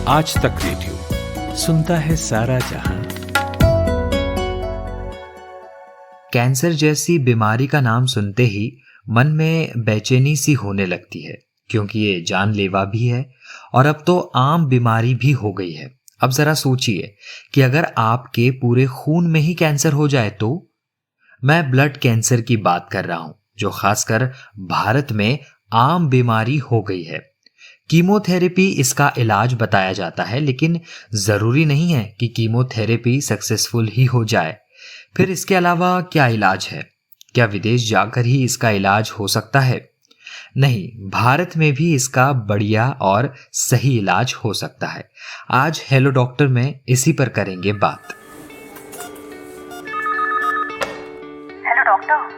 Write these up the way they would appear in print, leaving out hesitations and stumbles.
आज तक रेडियो सुनता है सारा जहां। कैंसर जैसी बीमारी का नाम सुनते ही मन में बेचैनी सी होने लगती है, क्योंकि ये जानलेवा भी है और अब तो आम बीमारी भी हो गई है। अब जरा सोचिए कि अगर आपके पूरे खून में ही कैंसर हो जाए तो। मैं ब्लड कैंसर की बात कर रहा हूं, जो खासकर भारत में आम बीमारी हो गई है। कीमोथेरेपी इसका इलाज बताया जाता है, लेकिन जरूरी नहीं है कि कीमोथेरेपी सक्सेसफुल ही हो जाए। फिर इसके अलावा क्या इलाज है? क्या विदेश जाकर ही इसका इलाज हो सकता है? नहीं, भारत में भी इसका बढ़िया और सही इलाज हो सकता है। आज हेलो डॉक्टर में इसी पर करेंगे बात। Hello doctor.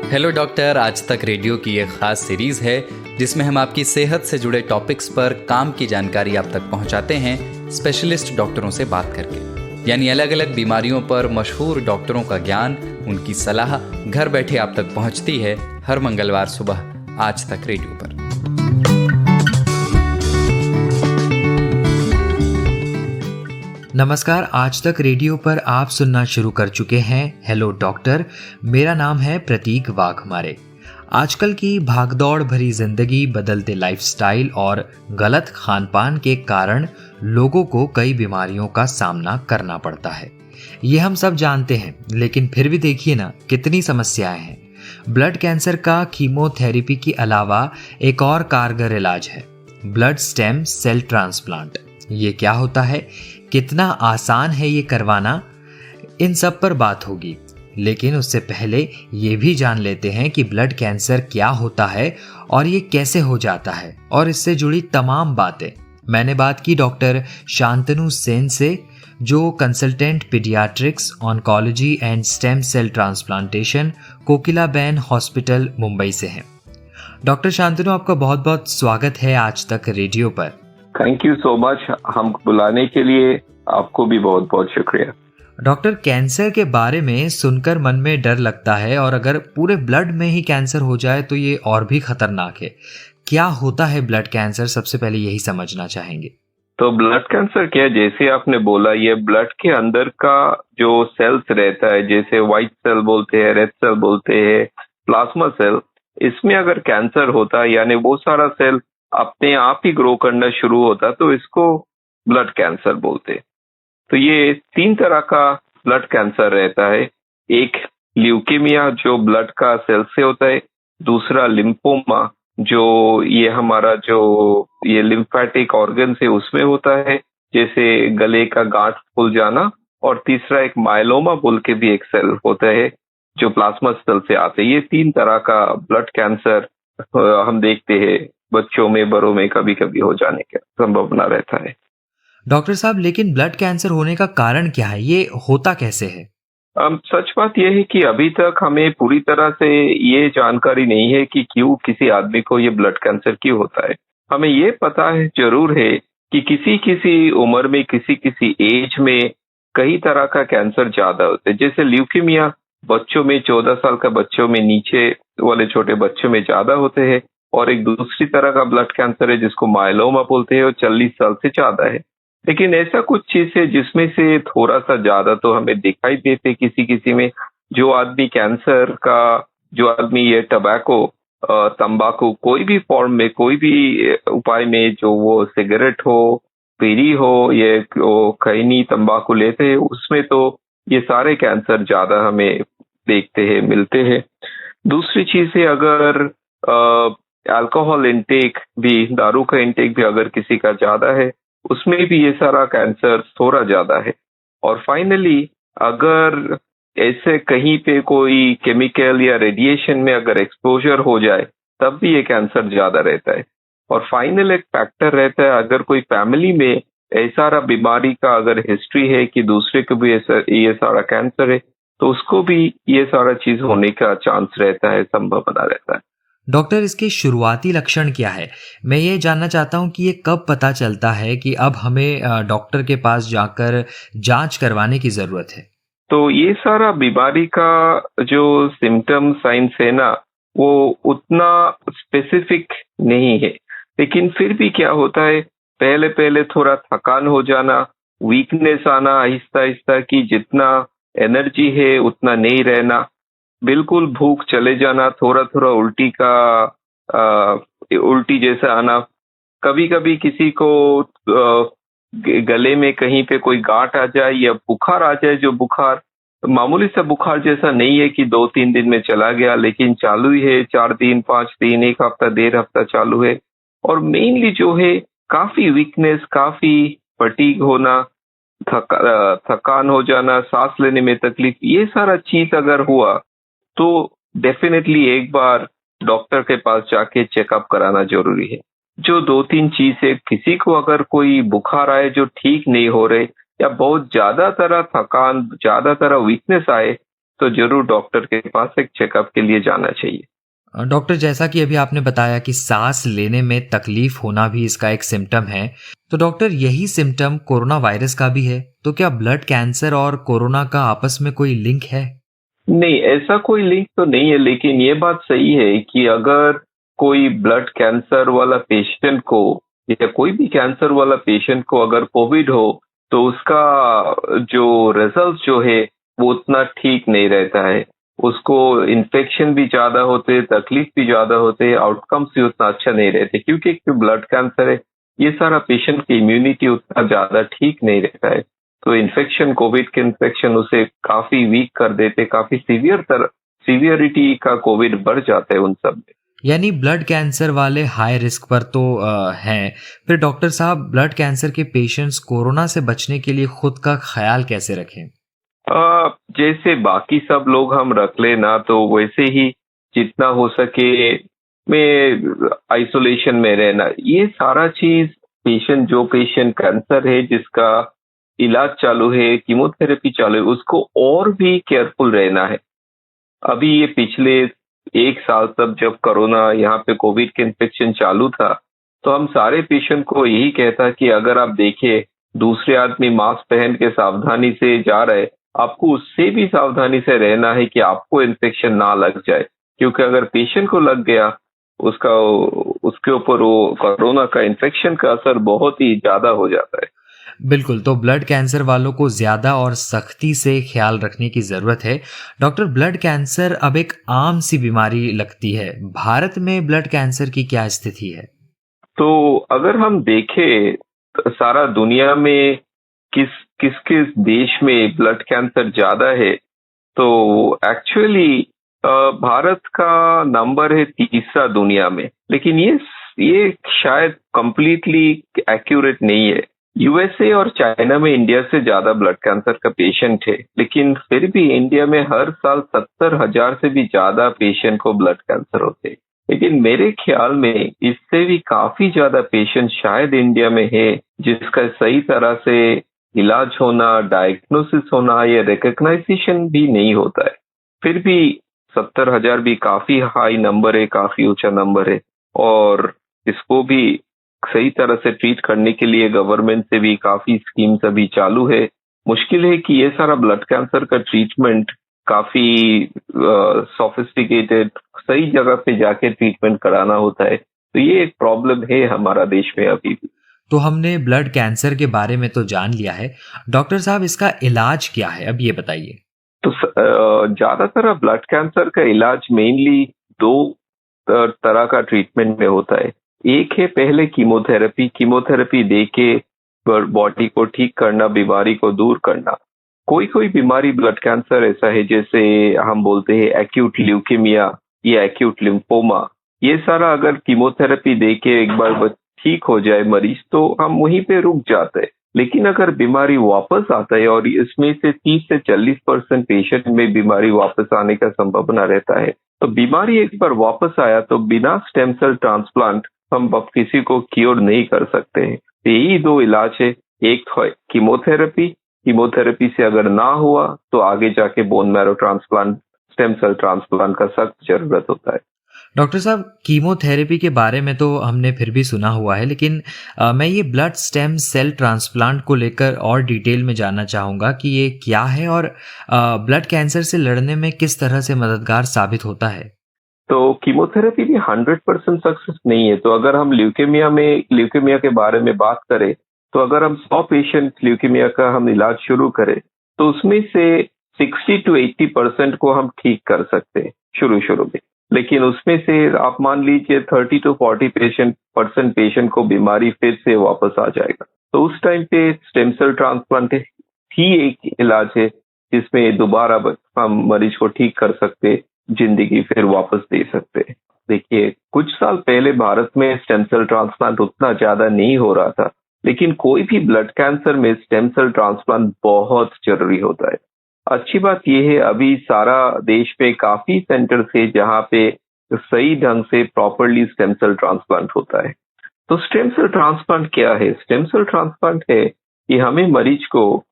हेलो डॉक्टर आज तक रेडियो की एक खास सीरीज है जिसमें हम आपकी सेहत से जुड़े टॉपिक्स पर काम की जानकारी आप तक पहुंचाते हैं स्पेशलिस्ट डॉक्टरों से बात करके। यानी अलग अलग बीमारियों पर मशहूर डॉक्टरों का ज्ञान, उनकी सलाह घर बैठे आप तक पहुंचती है हर मंगलवार सुबह आज तक रेडियो पर। नमस्कार, आज तक रेडियो पर आप सुनना शुरू कर चुके हैं हेलो डॉक्टर। मेरा नाम है प्रतीक वाघमारे। आजकल की भागदौड़ भरी जिंदगी, बदलते लाइफस्टाइल और गलत खानपान के कारण लोगों को कई बीमारियों का सामना करना पड़ता है। ये हम सब जानते हैं, लेकिन फिर भी देखिए ना कितनी समस्याएं हैं। ब्लड कैंसर का कीमोथेरेपी के अलावा एक और कारगर इलाज है, ब्लड स्टेम सेल ट्रांसप्लांट। ये क्या होता है, कितना आसान है ये करवाना, इन सब पर बात होगी। लेकिन उससे पहले ये भी जान लेते हैं कि ब्लड कैंसर क्या होता है और ये कैसे हो जाता है, और इससे जुड़ी तमाम बातें। मैंने बात की डॉक्टर शांतनु सेन से, जो consultant paediatrics, oncology and stem cell transplantation, Kokilaben hospital, Mumbai से हैं। डॉक्टर शांतनु, आपका बहुत बहुत स्वागत है आज तक रेडियो पर। थैंक यू सो मच, हमको बुलाने के लिए आपको भी बहुत बहुत शुक्रिया। डॉक्टर, कैंसर के बारे में सुनकर मन में डर लगता है, और अगर पूरे ब्लड में ही कैंसर हो जाए तो ये और भी खतरनाक है। क्या होता है ब्लड कैंसर, सबसे पहले यही समझना चाहेंगे। तो ब्लड कैंसर क्या है, जैसे आपने बोला, ये ब्लड के अंदर का जो सेल्स रहता है, जैसे व्हाइट सेल बोलते हैं, रेड सेल बोलते हैं, प्लाज्मा सेल, इसमें अगर कैंसर होता है, यानी वो सारा सेल अपने आप ही ग्रो करना शुरू होता, तो इसको ब्लड कैंसर बोलते। तो ये 3 तरह का ब्लड कैंसर रहता है। एक ल्यूकेमिया, जो ब्लड का सेल से होता है। दूसरा लिम्फोमा, जो ये हमारा जो ये लिम्फेटिक ऑर्गन से उसमें होता है, जैसे गले का गांठ फूल जाना। और तीसरा एक माइलोमा बोल के भी एक सेल होता है, जो प्लाज्मा सेल से आते हैं। ये 3 तरह का ब्लड कैंसर हम देखते हैं बच्चों में, बड़ों में कभी कभी हो जाने की संभावना रहता है। डॉक्टर साहब, लेकिन ब्लड कैंसर होने का कारण क्या है, ये होता कैसे है? सच बात यह है कि अभी तक हमें पूरी तरह से ये जानकारी नहीं है कि क्यों किसी आदमी को ये ब्लड कैंसर क्यों होता है। हमें ये पता है जरूर है कि किसी किसी उम्र में, किसी किसी एज में कई तरह का कैंसर ज्यादा होता है। जैसे ल्यूकेमिया बच्चों में, 14 साल का बच्चों में, नीचे वाले छोटे बच्चों में ज्यादा होते हैं। और एक दूसरी तरह का ब्लड कैंसर है जिसको माइलोमा बोलते हैं, और 40 साल से ज्यादा है। लेकिन ऐसा कुछ चीज है जिसमें से थोड़ा सा ज्यादा तो हमें दिखाई देते किसी किसी में। जो आदमी कैंसर का, जो आदमी ये टबैको, तंबाकू, कोई भी फॉर्म में, कोई भी उपाय में, जो वो सिगरेट हो, बीड़ी हो, ये खैनी, तंबाकू लेते हैं, उसमें तो ये सारे कैंसर ज्यादा हमें देखते हैं, मिलते हैं। दूसरी चीज है, अगर अल्कोहल इंटेक भी, दारू का इंटेक भी अगर किसी का ज्यादा है, उसमें भी ये सारा कैंसर थोड़ा ज्यादा है। और फाइनली, अगर ऐसे कहीं पे कोई केमिकल या रेडिएशन में अगर एक्सपोजर हो जाए, तब भी ये कैंसर ज्यादा रहता है। और फाइनल एक फैक्टर रहता है, अगर कोई फैमिली में ऐसा बीमारी का अगर हिस्ट्री है कि दूसरे को भी ये सारा कैंसर है, तो उसको भी ये सारा चीज होने का चांस रहता है, संभावना रहता है। डॉक्टर, इसके शुरुआती लक्षण क्या है? मैं ये जानना चाहता हूँ कि ये कब पता चलता है कि अब हमें डॉक्टर के पास जाकर जांच करवाने की जरूरत है? तो ये सारा बीमारी का जो सिम्टम साइंस है ना, वो उतना स्पेसिफिक नहीं है। लेकिन फिर भी क्या होता है, पहले पहले थोड़ा थकान हो जाना, वीकनेस आना आहिस्ता आहिस्ता, कि जितना एनर्जी है उतना नहीं रहना, बिल्कुल भूख चले जाना, थोड़ा थोड़ा उल्टी जैसा आना, कभी कभी किसी को गले में कहीं पे कोई गांठ आ जाए या बुखार आ जाए, जो बुखार मामूली सा बुखार जैसा नहीं है कि 2-3 दिन में चला गया, लेकिन चालू ही है, 4 दिन 5 दिन, एक हफ्ता 1.5 हफ्ता चालू है। और मेनली जो है, काफी वीकनेस, काफी फटीग होना, थकान हो जाना, सांस लेने में तकलीफ, ये सारा चीज अगर हुआ तो डेफिनेटली एक बार डॉक्टर के पास जाके चेकअप कराना जरूरी है। जो 2-3 चीज है, किसी को अगर कोई बुखार आए जो ठीक नहीं हो रहे, या बहुत ज्यादा तरह थकान, ज्यादा तरह वीकनेस आए, तो जरूर डॉक्टर के पास एक चेकअप के लिए जाना चाहिए। डॉक्टर, जैसा कि अभी आपने बताया कि सांस लेने में तकलीफ होना भी इसका एक सिम्टम है, तो डॉक्टर यही सिम्टम कोरोना वायरस का भी है, तो क्या ब्लड कैंसर और कोरोना का आपस में कोई लिंक है? नहीं, ऐसा कोई लिंक तो नहीं है, लेकिन ये बात सही है कि अगर कोई ब्लड कैंसर वाला पेशेंट को, या कोई भी कैंसर वाला पेशेंट को अगर कोविड हो, तो उसका जो रिजल्ट जो है वो उतना ठीक नहीं रहता है। उसको इन्फेक्शन भी ज्यादा होते, तकलीफ भी ज्यादा होते, आउटकम्स भी उतना अच्छा नहीं रहते, क्योंकि ब्लड कैंसर है, ये सारा पेशेंट की इम्यूनिटी उतना ज्यादा ठीक नहीं रहता है। तो इन्फेक्शन, कोविड के इन्फेक्शन उसे काफी वीक कर देते, काफी सीवियरिटी का कोविड बढ़ जाता है उन सब में। यानी ब्लड कैंसर वाले हाई रिस्क पर तो हैं। फिर डॉक्टर साहब, ब्लड कैंसर के पेशेंट्स कोरोना से बचने के लिए खुद का ख्याल कैसे रखें? जैसे बाकी सब लोग हम रख लेना, तो वैसे ही जितना हो सके में आइसोलेशन में रहना, ये सारा चीज जो पेशेंट कैंसर है, जिसका इलाज चालू है, कीमोथेरेपी चालू है, उसको और भी केयरफुल रहना है। अभी ये पिछले 1 साल तक जब कोरोना, यहाँ पे कोविड के इन्फेक्शन चालू था, तो हम सारे पेशेंट को यही कहता कि अगर आप देखिए दूसरे आदमी मास्क पहन के सावधानी से जा रहे, आपको उससे भी सावधानी से रहना है कि आपको इन्फेक्शन ना लग जाए, क्योंकि अगर पेशेंट को लग गया, उसके ऊपर वो कोरोना का इन्फेक्शन का असर बहुत ही ज्यादा हो जाता है। बिल्कुल, तो ब्लड कैंसर वालों को ज्यादा और सख्ती से ख्याल रखने की जरूरत है। डॉक्टर, ब्लड कैंसर अब एक आम सी बीमारी लगती है। भारत में ब्लड कैंसर की क्या स्थिति है? तो अगर हम देखें तो सारा दुनिया में किस देश में ब्लड कैंसर ज्यादा है, तो एक्चुअली भारत का नंबर है 3रा दुनिया में, लेकिन ये शायद कंप्लीटली एक्यूरेट नहीं है। यूएसए और चाइना में इंडिया से ज्यादा ब्लड कैंसर का पेशेंट है, लेकिन फिर भी इंडिया में हर साल 70,000 से भी ज्यादा पेशेंट को ब्लड कैंसर होते हैं। लेकिन मेरे ख्याल में इससे भी काफी ज्यादा पेशेंट शायद इंडिया में है, जिसका सही तरह से इलाज होना, डायग्नोसिस होना या रिकग्नाइजेशन भी नहीं होता है। फिर भी 70,000 भी काफी हाई नंबर है, काफी ऊंचा नंबर है, और इसको भी सही तरह से ट्रीट करने के लिए गवर्नमेंट से भी काफी स्कीम्स अभी चालू है। मुश्किल है कि ये सारा ब्लड कैंसर का ट्रीटमेंट काफी सोफिस्टिकेटेड, सही जगह पे जाके ट्रीटमेंट कराना होता है, तो ये एक प्रॉब्लम है हमारा देश में अभी भी। तो हमने ब्लड कैंसर के बारे में तो जान लिया है, डॉक्टर साहब इसका इलाज क्या है, अब ये बताइए। तो ज्यादातर ब्लड कैंसर का इलाज मेनली 2 तरह का ट्रीटमेंट में होता है। एक है पहले कीमोथेरेपी दे के बॉडी को ठीक करना, बीमारी को दूर करना। कोई बीमारी ब्लड कैंसर ऐसा है, जैसे हम बोलते हैं एक्यूट ल्यूकेमिया या एक्यूट लिम्फोमा, ये सारा अगर कीमोथेरेपी दे के एक बार ठीक हो जाए मरीज, तो हम वहीं पे रुक जाते हैं। लेकिन अगर बीमारी वापस आता है, और इसमें से 30 से 40% पेशेंट में बीमारी वापस आने का संभावना रहता है, तो बीमारी एक बार वापस आया तो बिना स्टेम सेल ट्रांसप्लांट हम किसी को क्योर नहीं कर सकते हैं। यही 2 इलाज है, एक है कीमोथेरेपी से अगर ना हुआ तो आगे जाके bone marrow transplant, stem cell transplant का सख्त जरूरत होता है। डॉक्टर साहब, कीमोथेरेपी के बारे में तो हमने फिर भी सुना हुआ है, लेकिन मैं ये ब्लड स्टेम सेल ट्रांसप्लांट को लेकर और डिटेल में जानना चाहूँगा कि ये क्या है और ब्लड कैंसर से लड़ने में किस तरह से मददगार साबित होता है। तो कीमोथेरेपी भी 100% सक्सेस नहीं है। तो अगर हम ल्यूकेमिया के बारे में बात करें, तो अगर हम 100 पेशेंट ल्यूकेमिया का हम इलाज शुरू करें, तो उसमें से 60 to 80% को हम ठीक कर सकते हैं शुरू में। लेकिन उसमें से आप मान लीजिए 30 to 40% पेशेंट को बीमारी फिर से वापस आ जाएगा। तो उस टाइम पे स्टेम सेल ट्रांसप्लांट ही एक इलाज है जिसमें दोबारा हम मरीज को ठीक कर सकते, जिंदगी फिर वापस दे सकते हैं। देखिए, कुछ साल पहले भारत में स्टेम सेल ट्रांसप्लांट उतना ज्यादा नहीं हो रहा था, लेकिन कोई भी ब्लड कैंसर में स्टेम सेल ट्रांसप्लांट बहुत जरूरी होता है। अच्छी बात यह है, अभी सारा देश में काफी सेंटर्स है जहाँ पे सही ढंग से प्रॉपरली स्टेम सेल ट्रांसप्लांट होता है। तो स्टेम सेल ट्रांसप्लांट क्या है? स्टेम सेल ट्रांसप्लांट है कि हमें मरीज को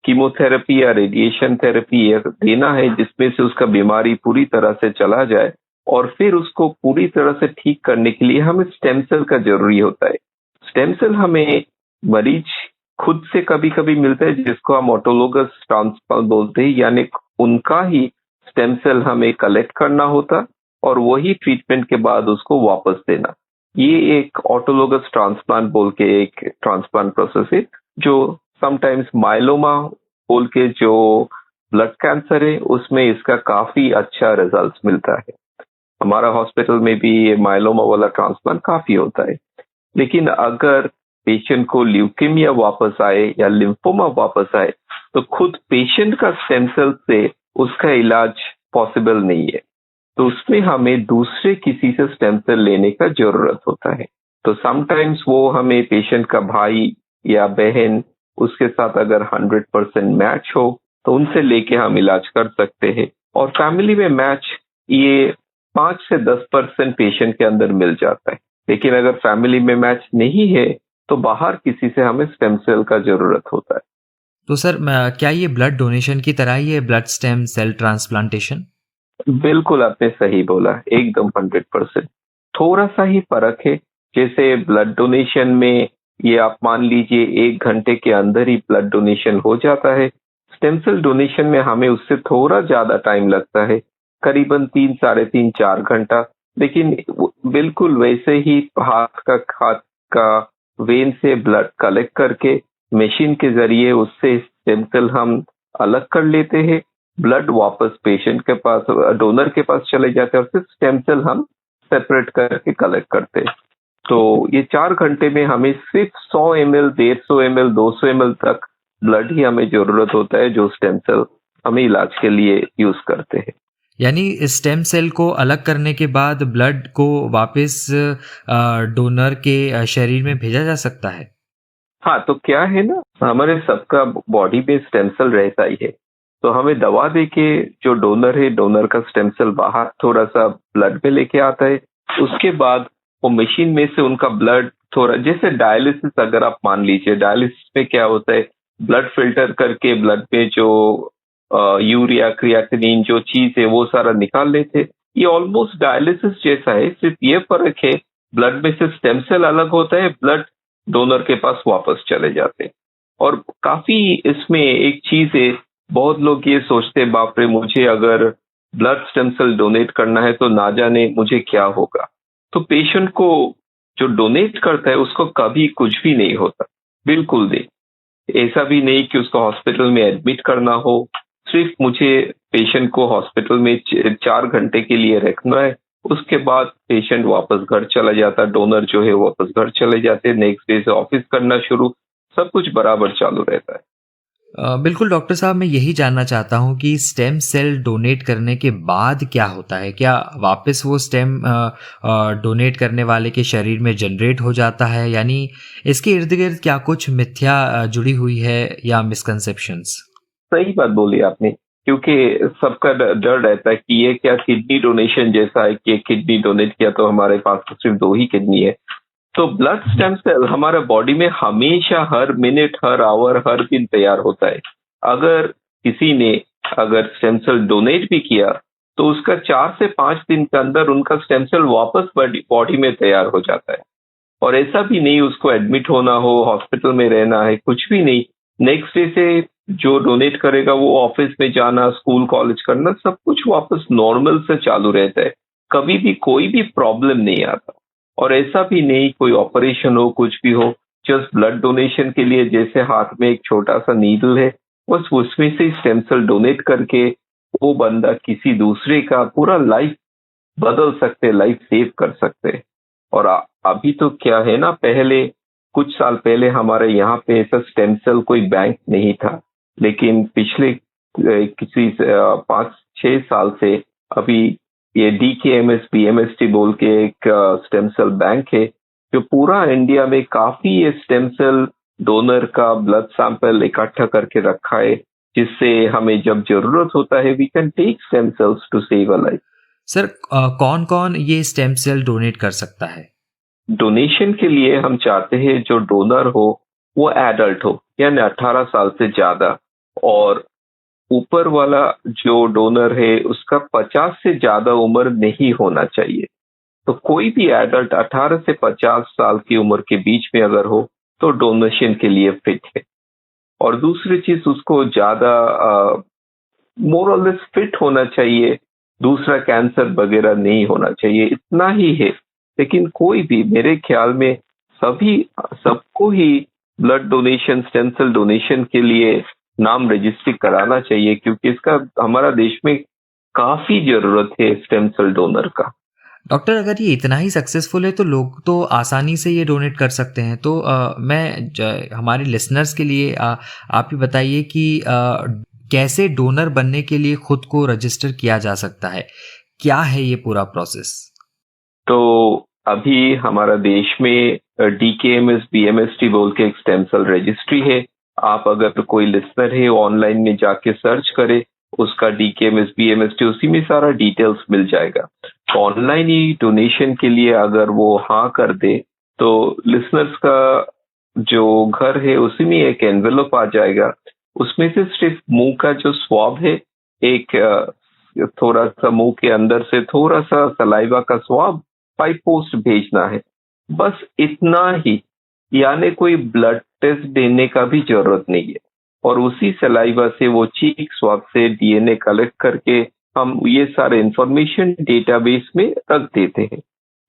कीमोथेरेपी या रेडिएशन थेरेपी देना है जिसमें से उसका बीमारी पूरी तरह से चला जाए, और फिर उसको पूरी तरह से ठीक करने के लिए हमें स्टेम सेल का जरूरी होता है। स्टेम सेल हमें मरीज खुद से कभी कभी मिलता है, जिसको हम ऑटोलोगस ट्रांसप्लांट बोलते हैं, यानी उनका ही स्टेम सेल हमें कलेक्ट करना होता और वही ट्रीटमेंट के बाद उसको वापस देना। ये एक ऑटोलोगस ट्रांसप्लांट बोल के एक ट्रांसप्लांट प्रोसेस है, जो समटाइम्स माइलोमा बोल के जो ब्लड कैंसर है उसमें इसका काफी अच्छा रिजल्ट मिलता है। हमारा हॉस्पिटल में भी ये माइलोमा वाला ट्रांसप्लांट काफी होता है। लेकिन अगर पेशेंट को ल्यूकेमिया वापस आए या लिम्फोमा वापस आए, तो खुद पेशेंट का स्टेम सेल से उसका इलाज पॉसिबल नहीं है। तो उसमें हमें दूसरे किसी से स्टेम सेल लेने का जरूरत होता है। तो समटाइम्स वो हमें पेशेंट का भाई या बहन, उसके साथ अगर 100% मैच हो तो उनसे लेके हम इलाज कर सकते हैं। और फैमिली में मैच ये 5 से 10% पेशेंट के अंदर मिल जाता है। लेकिन अगर फैमिली में मैच नहीं है तो बाहर किसी से हमें स्टेम सेल का जरूरत होता है। तो सर, क्या ये ब्लड डोनेशन की तरह ही है ब्लड स्टेम सेल ट्रांसप्लांटेशन? बिल्कुल आपने सही बोला, एकदम 100%। थोड़ा सा ही फर्क है। जैसे ब्लड डोनेशन में ये आप मान लीजिए 1 घंटे के अंदर ही ब्लड डोनेशन हो जाता है। स्टेम सेल डोनेशन में हमें उससे थोड़ा ज्यादा टाइम लगता है, करीबन 3, साढ़े 3, 4 घंटा। लेकिन बिल्कुल वैसे ही हाथ का वेन से ब्लड कलेक्ट करके मशीन के जरिए उससे स्टेम सेल हम अलग कर लेते हैं। ब्लड वापस पेशेंट के पास, डोनर के पास चले जाते हैं और फिर स्टेम सेल हम सेपरेट करके कलेक्ट करते हैं। तो ये 4 घंटे में हमें सिर्फ 100 ml, 150 ml, 200 ml तक ब्लड ही हमें जरूरत होता है, जो स्टेम सेल हमें इलाज के लिए यूज करते हैं। यानी स्टेम सेल को अलग करने के बाद ब्लड को वापस डोनर के शरीर में भेजा जा सकता है? हाँ, तो क्या है ना, हमारे सबका बॉडी में स्टेम सेल रहता ही है। तो हमें दवा देके जो डोनर है, डोनर का स्टेम सेल बाहर थोड़ा सा ब्लड में लेके आता है। उसके बाद वो मशीन में से उनका ब्लड थोड़ा, जैसे डायलिसिस अगर आप मान लीजिए, डायलिसिस में क्या होता है, ब्लड फिल्टर करके ब्लड में जो यूरिया, क्रिएटिनिन जो चीज है वो सारा निकाल लेते। ये ऑलमोस्ट डायलिसिस जैसा है, सिर्फ ये फर्क है ब्लड में से स्टेम सेल अलग होता है, ब्लड डोनर के पास वापस चले जाते हैं। और काफी इसमें एक चीज है, बहुत लोग ये सोचते, बाप रे, मुझे अगर ब्लड स्टेम सेल डोनेट करना है तो ना जाने मुझे क्या होगा। तो पेशेंट को जो डोनेट करता है उसको कभी कुछ भी नहीं होता, बिल्कुल नहीं। ऐसा भी नहीं कि उसको हॉस्पिटल में एडमिट करना हो। सिर्फ मुझे पेशेंट को हॉस्पिटल में 4 घंटे के लिए रखना है, उसके बाद पेशेंट वापस घर चला जाता, डोनर जो है वापस घर चले जाते, नेक्स्ट डे से ऑफिस करना शुरू, सब कुछ बराबर चालू रहता है। बिल्कुल डॉक्टर साहब, मैं यही जानना चाहता हूँ कि स्टेम सेल डोनेट करने के बाद क्या होता है? क्या वापस वो स्टेम डोनेट करने वाले के शरीर में जनरेट हो जाता है? यानी इसके इर्द गिर्द क्या कुछ मिथ्या जुड़ी हुई है या मिसकंसेप्शंस? सही बात बोली आपने, क्योंकि सबका डर रहता है कि ये क्या किडनी डोनेशन जैसा है कि किडनी डोनेट किया तो हमारे पास तो सिर्फ 2 ही किडनी है। तो ब्लड स्टेम सेल हमारे बॉडी में हमेशा, हर मिनट, हर आवर, हर दिन तैयार होता है। अगर किसी ने अगर स्टेम सेल डोनेट भी किया तो उसका 4 से 5 दिन के अंदर उनका स्टेम सेल वापस बॉडी में तैयार हो जाता है। और ऐसा भी नहीं उसको एडमिट होना हो, हॉस्पिटल में रहना है, कुछ भी नहीं। नेक्स्ट डे से जो डोनेट करेगा वो ऑफिस में जाना, स्कूल, कॉलेज करना, सब कुछ वापस नॉर्मल से चालू रहता है। कभी भी कोई भी प्रॉब्लम नहीं आता। और ऐसा भी नहीं कोई ऑपरेशन हो कुछ भी हो, जस्ट ब्लड डोनेशन के लिए जैसे हाथ में एक छोटा सा नीडल है, बस उसमें से स्टेम सेल डोनेट करके वो बंदा किसी दूसरे का पूरा लाइफ बदल सकते, लाइफ सेव कर सकते। और अभी तो क्या है ना, पहले कुछ साल पहले हमारे यहाँ पे ऐसा स्टेम सेल कोई बैंक नहीं था, लेकिन पिछले किसी 5-6 साल से अभी ये DKMS BMST बोल के एक स्टेम सेल बैंक है, जो पूरा इंडिया में काफी ये स्टेम सेल डोनर का ब्लड सैंपल इकट्ठा करके रखा है, जिससे हमें जब जरूरत होता है we can take stem cells to save a life. Sir, कौन कौन ये स्टेम सेल डोनेट कर सकता है? डोनेशन के लिए हम चाहते हैं जो डोनर हो वो एडल्ट हो, यानी 18 साल से ज्यादा, और ऊपर वाला जो डोनर है उसका 50 से ज्यादा उम्र नहीं होना चाहिए। तो कोई भी एडल्ट 18 से 50 साल की उम्र के बीच में अगर हो तो डोनेशन के लिए फिट है। और दूसरी चीज, उसको ज्यादा मोर और लेस फिट होना चाहिए, दूसरा कैंसर वगैरह नहीं होना चाहिए, इतना ही है। लेकिन कोई भी, मेरे ख्याल में सबको ही blood donation, stem cell donation के लिए नाम रजिस्ट्री कराना चाहिए, क्योंकि इसका हमारा देश में काफी जरूरत है स्टेम सेल डोनर का। डॉक्टर, अगर ये इतना ही सक्सेसफुल है तो लोग तो आसानी से ये डोनेट कर सकते हैं, तो हमारे लिसनर्स के लिए आप ही बताइए कि कैसे डोनर बनने के लिए खुद को रजिस्टर किया जा सकता है, क्या है ये पूरा प्रोसेस? तो अभी हमारा देश में DKMS BMST बोल के एक स्टेम सेल रजिस्ट्री है। आप अगर कोई लिसनर है ऑनलाइन में जाके सर्च करे उसका DKMS BMST, उसी में सारा डिटेल्स मिल जाएगा। ऑनलाइन ही डोनेशन के लिए अगर वो हाँ कर दे तो लिसनर्स का जो घर है उसी में एक एनवेलप आ जाएगा, उसमें से सिर्फ मुंह का जो स्वाब है, एक थोड़ा सा मुंह के अंदर से थोड़ा सा सलाइवा का स्वाब बाई पोस्ट भेजना है, बस इतना ही। यानी कोई ब्लड टेस्ट देने का भी जरूरत नहीं है, और उसी सलाइवा से वो चीक स्वाब से DNA कलेक्ट करके हम ये सारे इंफॉर्मेशन डेटाबेस में रख देते हैं।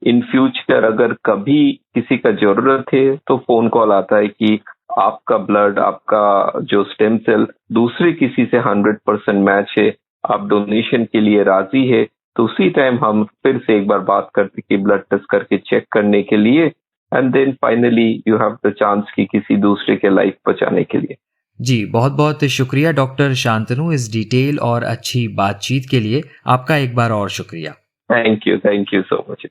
इन फ्यूचर अगर कभी किसी का जरूरत है तो फोन कॉल आता है कि आपका ब्लड, आपका जो स्टेम सेल दूसरे किसी से 100% मैच है, आप डोनेशन के लिए राजी है, तो उसी टाइम हम फिर से एक बार बात करते कि ब्लड टेस्ट करके चेक करने के लिए, and then finally you have the chance कि किसी दूसरे के लाइफ बचाने के लिए। जी, बहुत बहुत शुक्रिया डॉक्टर शांतनु इस डिटेल और अच्छी बातचीत के लिए। आपका एक बार और शुक्रिया। Thank you so much.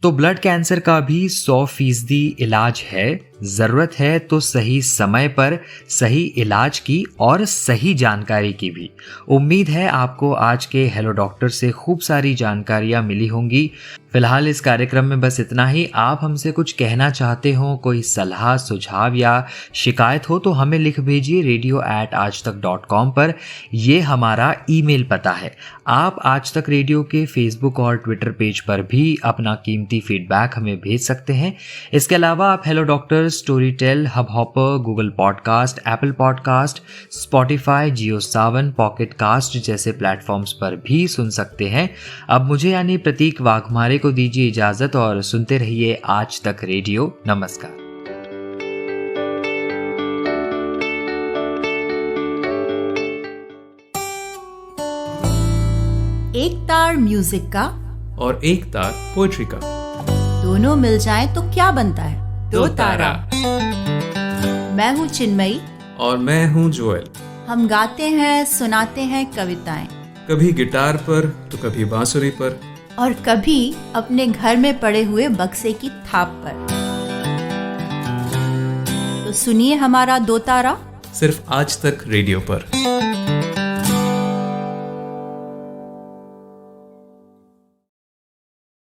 तो ब्लड कैंसर का भी 100% इलाज है। जरूरत है तो सही समय पर सही इलाज की और सही जानकारी की भी। उम्मीद है आपको आज के हेलो डॉक्टर से खूब सारी जानकारियां मिली होंगी। फिलहाल इस कार्यक्रम में बस इतना ही। आप हमसे कुछ कहना चाहते हो, कोई सलाह सुझाव या शिकायत हो तो हमें लिख भेजिए radio@aajtak.com पर। ये हमारा ईमेल पता है। आप आज तक रेडियो के फेसबुक और ट्विटर पेज पर भी अपना कीमती फीडबैक हमें भेज सकते हैं। इसके अलावा आप hello doctor, Storytel, Hub Hopper, Google podcast, Apple podcast, Spotify, Jio Saavn, Pocket Cast जैसे प्लेटफॉर्म्स पर भी सुन सकते हैं। अब मुझे यानी प्रतीक वाघमारे को दीजिए इजाजत और सुनते रहिए आज तक रेडियो। नमस्कार। एक तार म्यूजिक का और एक तार पोएट्री का, दोनों मिल जाएं तो क्या बनता है? दो तारा। मैं हूँ चिन्मयी और मैं हूँ जोएल। हम गाते हैं, सुनाते हैं कविताएं, कभी गिटार पर तो कभी बांसुरी पर, और कभी अपने घर में पड़े हुए बक्से की थाप पर। तो सुनिए हमारा दो तारा सिर्फ आज तक रेडियो पर।